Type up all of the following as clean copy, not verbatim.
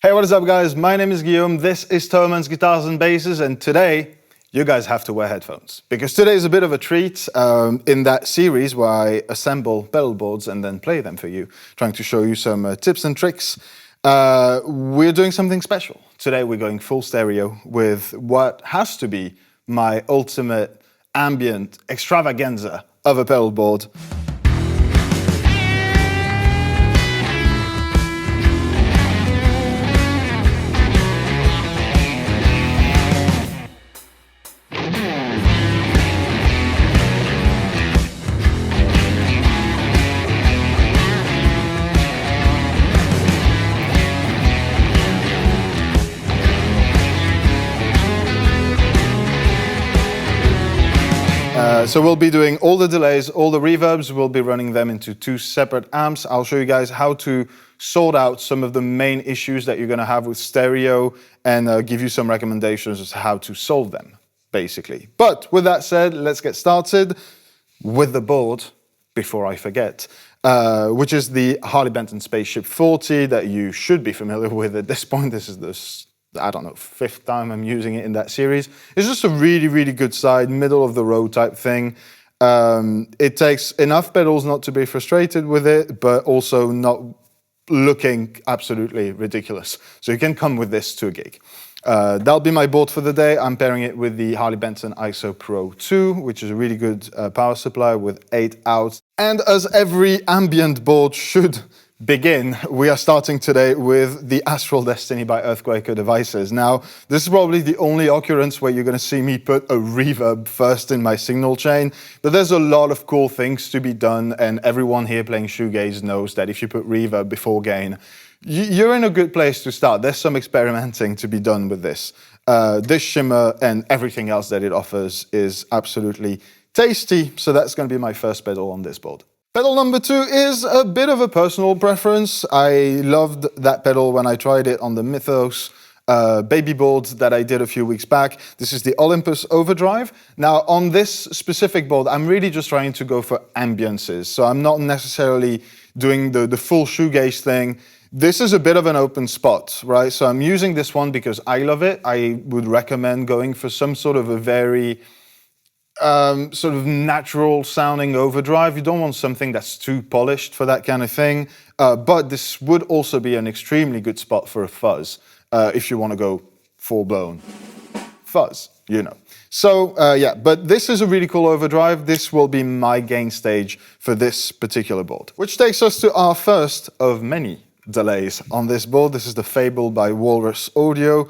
Hey, what is up guys? My name is Guillaume, this is Thomann's Guitars and Basses, and today you guys have to wear headphones. Because today is a bit of a treat in that series where I assemble pedal boards and then play them for you, trying to show you some tips and tricks. We're doing something special. Today we're going full stereo with what has to be my ultimate ambient extravaganza of a pedal board. So we'll be doing all the delays, all the reverbs, we'll be running them into two separate amps. I'll show you guys how to sort out some of the main issues that you're going to have with stereo and give you some recommendations as to how to solve them, basically. But with that said, let's get started with the board before I forget, which is the Harley Benton Spaceship 40 that you should be familiar with at this point. This is the I don't know, 5th time I'm using it in that series. It's just a really, really good side, middle of the road type thing. It takes enough pedals not to be frustrated with it, but also not looking absolutely ridiculous. So you can come with this to a gig. That'll be my board for the day. I'm pairing it with the Harley Benton ISO Pro 2, which is a really good power supply with 8 outs. And as every ambient board should begin, we are starting today with the Astral Destiny by Earthquaker Devices. Now, this is probably the only occurrence where you're going to see me put a reverb first in my signal chain, but there's a lot of cool things to be done, and everyone here playing shoegaze knows that if you put reverb before gain, you're in a good place to start. There's some experimenting to be done with this. This shimmer and everything else that it offers is absolutely tasty, so that's going to be my first pedal on this board. Pedal number 2 is a bit of a personal preference. I loved that pedal when I tried it on the Mythos baby board that I did a few weeks back. This is the Olympus Overdrive. Now on this specific board, I'm really just trying to go for ambiances. So I'm not necessarily doing the full shoegaze thing. This is a bit of an open spot, right? So I'm using this one because I love it. I would recommend going for some sort of a very sort of natural sounding overdrive. You don't want something that's too polished for that kind of thing, but this would also be an extremely good spot for a fuzz if you want to go full-blown fuzz, you know. So yeah, but this is a really cool overdrive. This will be my gain stage for this particular board, which takes us to our first of many delays on this board. This is the Fable by Walrus Audio.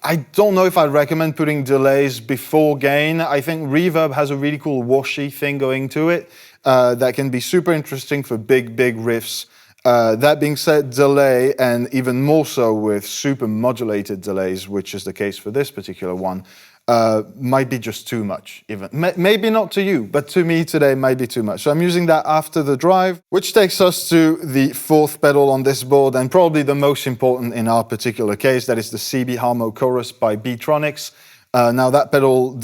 I don't know if I'd recommend putting delays before gain. I think reverb has a really cool washy thing going to it that can be super interesting for big riffs. That being said, delay, and even more so with super modulated delays, which is the case for this particular one, might be just too much. Even maybe not to you, but to me today might be too much. So I'm using that after the drive, which takes us to the 4th pedal on this board, and probably the most important in our particular case. That is the CB Harmo Chorus by Beatronics. Now that pedal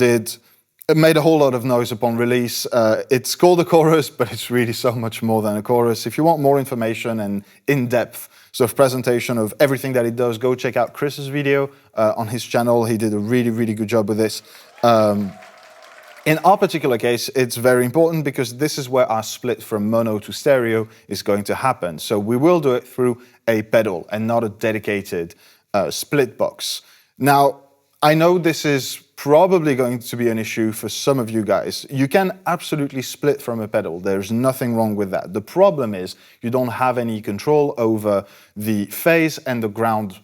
made a whole lot of noise upon release. It's called a chorus, but it's really so much more than a chorus. If you want more information and in-depth sort of presentation of everything that it does, go check out Chris's video on his channel. He did a really good job with this. In our particular case, it's very important because this is where our split from mono to stereo is going to happen. So we will do it through a pedal and not a dedicated split box. Now, I know this is probably going to be an issue for some of you guys. You can absolutely split from a pedal. There's nothing wrong with that. The problem is you don't have any control over the phase and the ground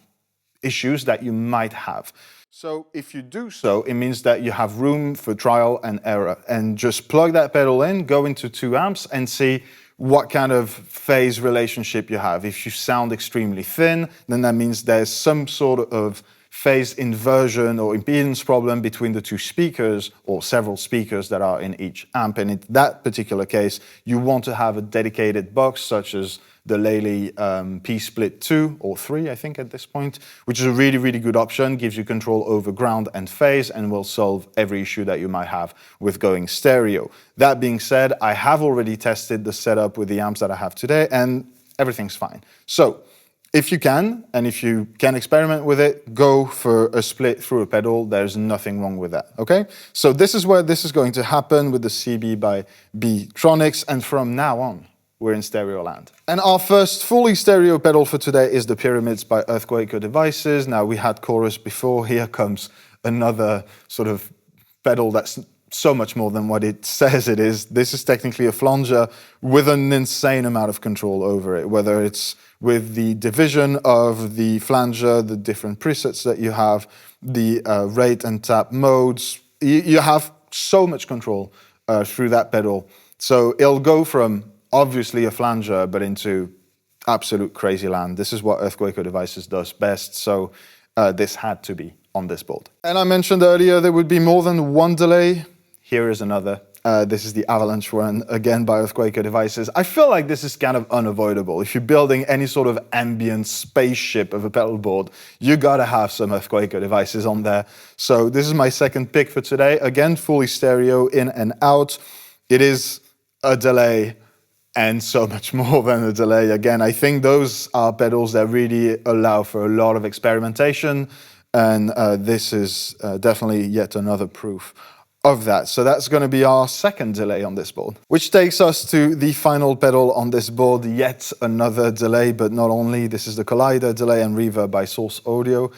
issues that you might have. So if you do so, it means that you have room for trial and error, and just plug that pedal in, go into 2 amps and see what kind of phase relationship you have. If you sound extremely thin, then that means there's some sort of phase inversion or impedance problem between the 2 speakers or several speakers that are in each amp. And in that particular case, you want to have a dedicated box such as the Lely P-Split 2 or 3, I think at this point, which is a really good option, gives you control over ground and phase and will solve every issue that you might have with going stereo. That being said, I have already tested the setup with the amps that I have today and everything's fine. So If you can, and if you can experiment with it, go for a split through a pedal. There's nothing wrong with that, okay? So this is where this is going to happen with the CB by B-Tronics, and from now on, we're in stereo land. And our first fully stereo pedal for today is the Pyramids by Earthquaker Devices. Now, we had chorus before. Here comes another sort of pedal that's so much more than what it says it is. This is technically a flanger with an insane amount of control over it, whether it's with the division of the flanger, the different presets that you have, the rate and tap modes. You have so much control through that pedal. So it'll go from obviously a flanger, but into absolute crazy land. This is what Earthquaker Devices does best. So this had to be on this board. And I mentioned earlier there would be more than one delay. Here is another. This is the Avalanche one, again by Earthquaker Devices. I feel like this is kind of unavoidable. If you're building any sort of ambient spaceship of a pedal board, you gotta have some Earthquaker Devices on there. So this is my second pick for today. Again, fully stereo, in and out. It is a delay, and so much more than a delay. Again, I think those are pedals that really allow for a lot of experimentation, and this is definitely yet another proof of that. So that's going to be our second delay on this board, which takes us to the final pedal on this board, yet another delay, but not only. This is the Collider Delay and Reverb by Source Audio.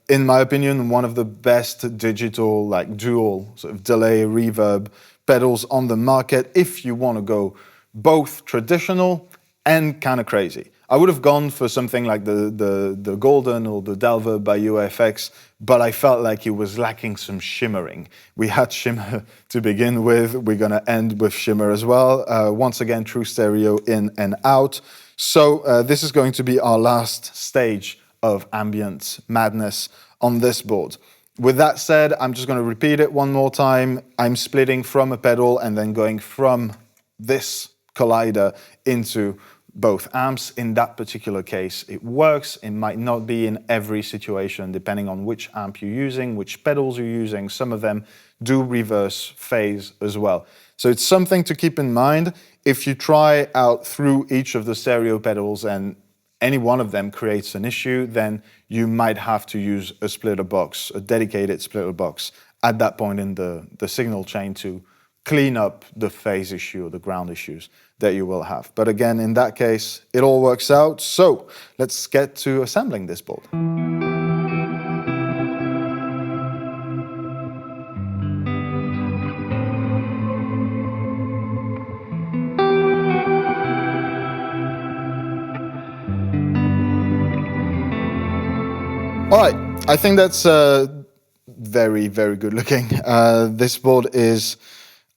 In my opinion, one of the best digital, like dual sort of delay reverb pedals on the market if you want to go both traditional and kind of crazy. I would have gone for something like the Golden or the Delver by UFX, but I felt like it was lacking some shimmering. We had shimmer to begin with. We're going to end with shimmer as well. Once again, true stereo, in and out. So this is going to be our last stage of ambient madness on this board. With that said, I'm just going to repeat it one more time. I'm splitting from a pedal and then going from this Collider into both amps. In that particular case, it works. It might not be in every situation, depending on which amp you're using, which pedals you're using. Some of them do reverse phase as well. So it's something to keep in mind. If you try out through each of the stereo pedals and any one of them creates an issue, then you might have to use a splitter box, a dedicated splitter box at that point in the signal chain to clean up the phase issue or the ground issues that you will have. But again, in that case, it all works out. So let's get to assembling this board. All right, I think that's very, very good looking. This board is,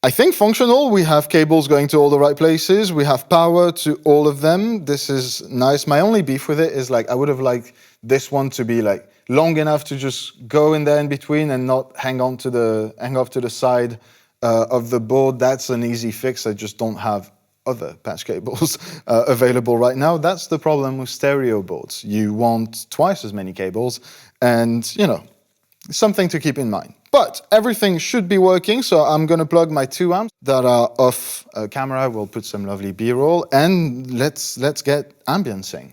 I think, functional. We have cables going to all the right places. We have power to all of them. This is nice. My only beef with it is, like, I would have liked this one to be like long enough to just go in there in between and not hang off to the side of the board. That's an easy fix. I just don't have other patch cables available right now. That's the problem with stereo boards. You want twice as many cables, and you know, something to keep in mind. But everything should be working, so I'm going to plug my 2 amps that are off camera. We'll put some lovely B-roll, and let's get ambiencing.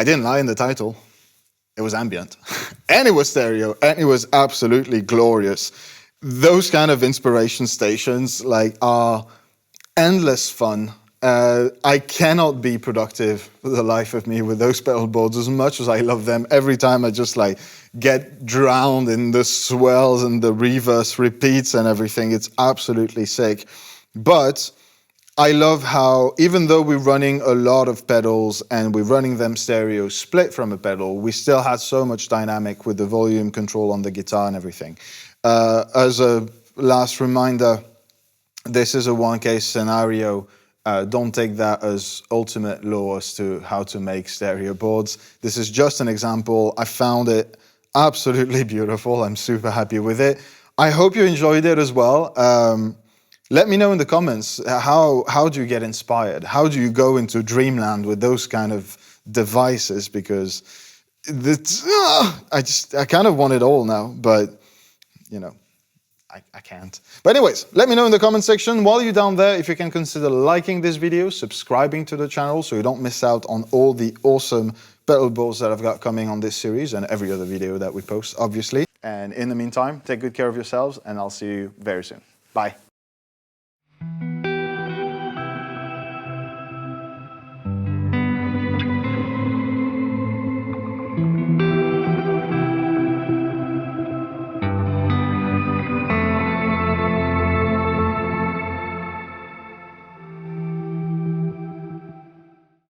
I didn't lie in the title. It was ambient. And it was stereo, and it was absolutely glorious. Those kind of inspiration stations are endless fun. I cannot be productive for the life of me with those pedal boards as much as I love them. Every time I just get drowned in the swells and the reverse repeats and everything. It's absolutely sick. But I love how, even though we're running a lot of pedals and we're running them stereo split from a pedal, we still had so much dynamic with the volume control on the guitar and everything. As a last reminder, this is a one-case scenario. Don't take that as ultimate law as to how to make stereo boards. This is just an example. I found it absolutely beautiful. I'm super happy with it. I hope you enjoyed it as well. Let me know in the comments, how do you get inspired? How do you go into dreamland with those kind of devices? Because I kind of want it all now, but you know, I can't. But anyways, let me know in the comment section. While you're down there, if you can consider liking this video, subscribing to the channel so you don't miss out on all the awesome pedal boards that I've got coming on this series and every other video that we post, obviously. And in the meantime, take good care of yourselves and I'll see you very soon. Bye.